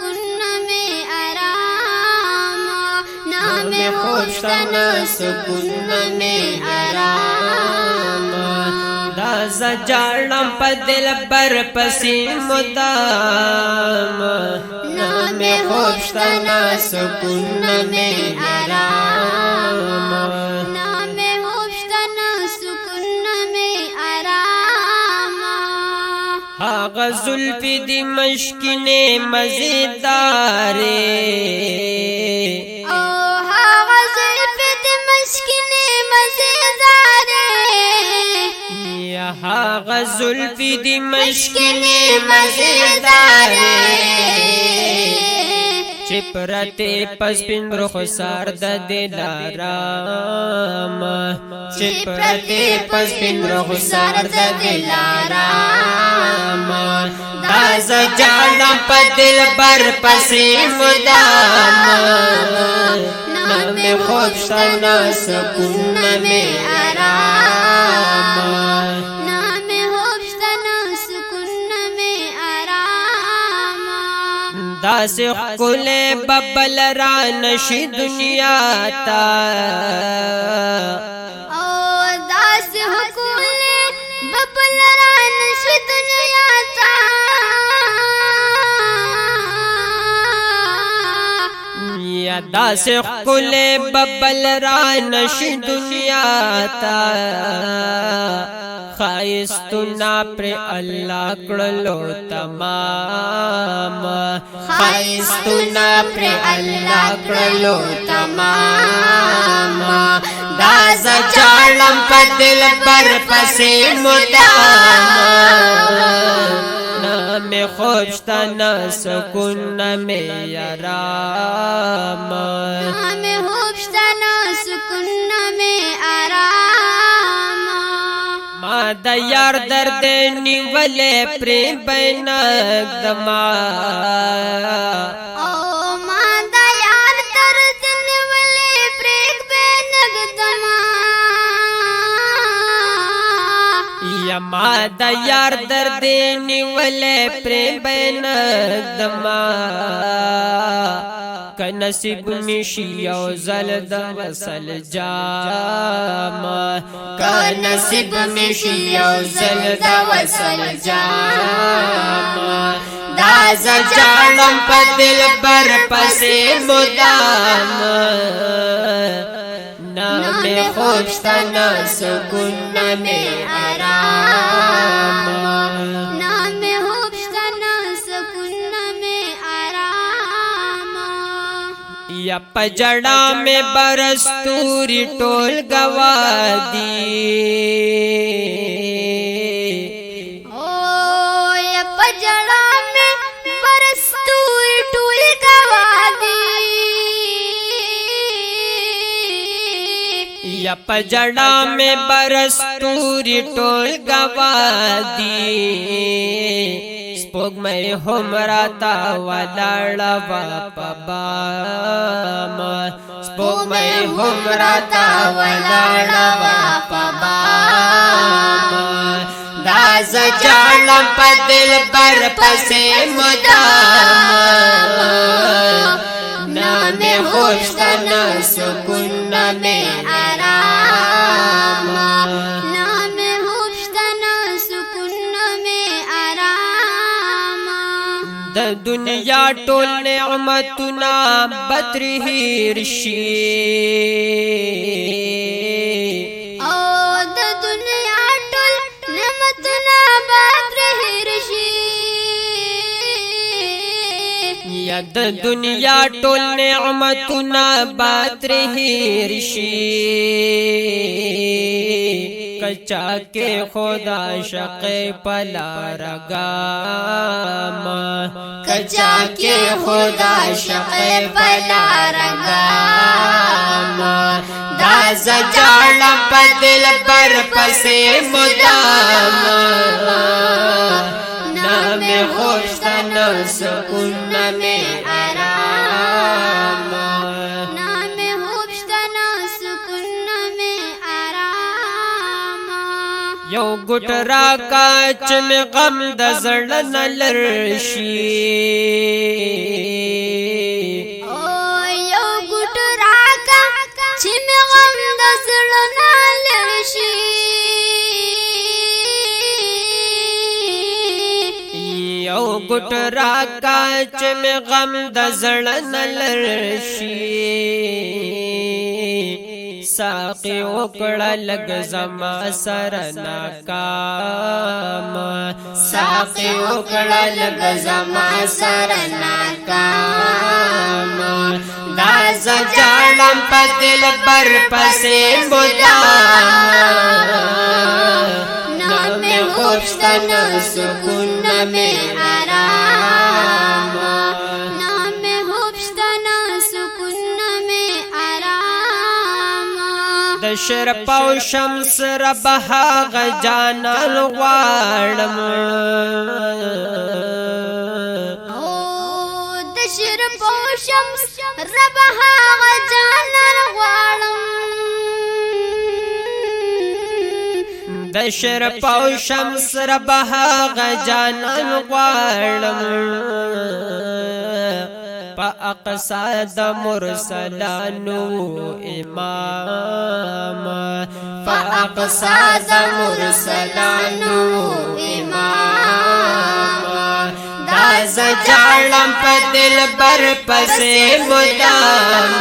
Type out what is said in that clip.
سکون میں آرام نام خوشتنا سکون میں آرام دا زجارم پا دل بر پسی مدام نام خوشتنا سکون میں آرام نام خوشتنا سکون میں آرام آغا زلفی دی مشکنے مزیدارے آغا زلفی دی مشکنے مزیدارے چپرتے پس پن رخسار دا دلارام چپرتے پس پن رخسار دا دلارام دا زجارم پا دل بر پسی مدام نام خوشتنا سکون میں آرام داس خل ببل رانشی دنیا تا داس خل ببل رانشی دنیا تا یا داس خل ببل رانشی دنیا تا خائستنا پر اللہ کرلو تمام خائستنا پر اللہ کرلو تمام دا زجارم پا دل پر پسی مدام نام خوشتنا سکون میں آرام نام خوشتنا سکون میں آرام ما دا یار درد نیولے پری بینک دما ما دا یار درد نیولے پری بینک دما یا ما دا یار درد نیولے پری بینک دما نصیب میشی یو زل د وصل جام نصیب میشی یو زل د وصل جام دا زجارم پا دل بر پسی مدام نام خوشتنا سکون میں آرام نام خوشتنا سکون میں آرام یا پجڑا میں برستوری ٹول گوادی یا پجڑا میں برستوری ٹول گوادی یا پجڑا میں برستوری ٹول گوادی سپوگ میں ہمراتا ولاڑا واپا بام سپوگ میں ہمراتا ولاڑا واپا بام دا زجارم پا دل بر پسی مدام نام خوشتنا سکون میں آرام نام خوشتنا سکون میں آرام دا دنیا ٹول نعمتنا بدر ہیرشی دا دنیا ٹول نعمتنا بدر ہیرشی یا دا دنیا ٹول نعمتنا بدر ہیرشی کچا کے خدا شق پلا رگام کچا کے خدا شق پلا رگام دا زجارم پا دل بر پسی مدام نام خوشتنا سکون میں آرام نام خوشتنا سکون میں آرام یو ګټ راکا چې مې غم د زړه نه لرشي یو ګټ راکا چې مې غم د زړه نه لرشي یو ګټ راکا چې مې غم د زړه نه لرشي ساقي وکړه لګ زما سره ناکام ساقي وکړه لګ زما سره ناکام دا زجاړم په دل بر پسې مدام نه مې خوب شته نه سکون نه مې آرام نه مې خوب شته نه سکون نه مې آرام د شرف او شمس رب هغه جانان غواړم د شرف او شمس رب هغه جانان غواړم د شرف او شمس رب هغه جانان غواړم په اقصا د مرسلانو امام په اقصا د مرسلانو امام دا زجاړم په دل بر پسې مدام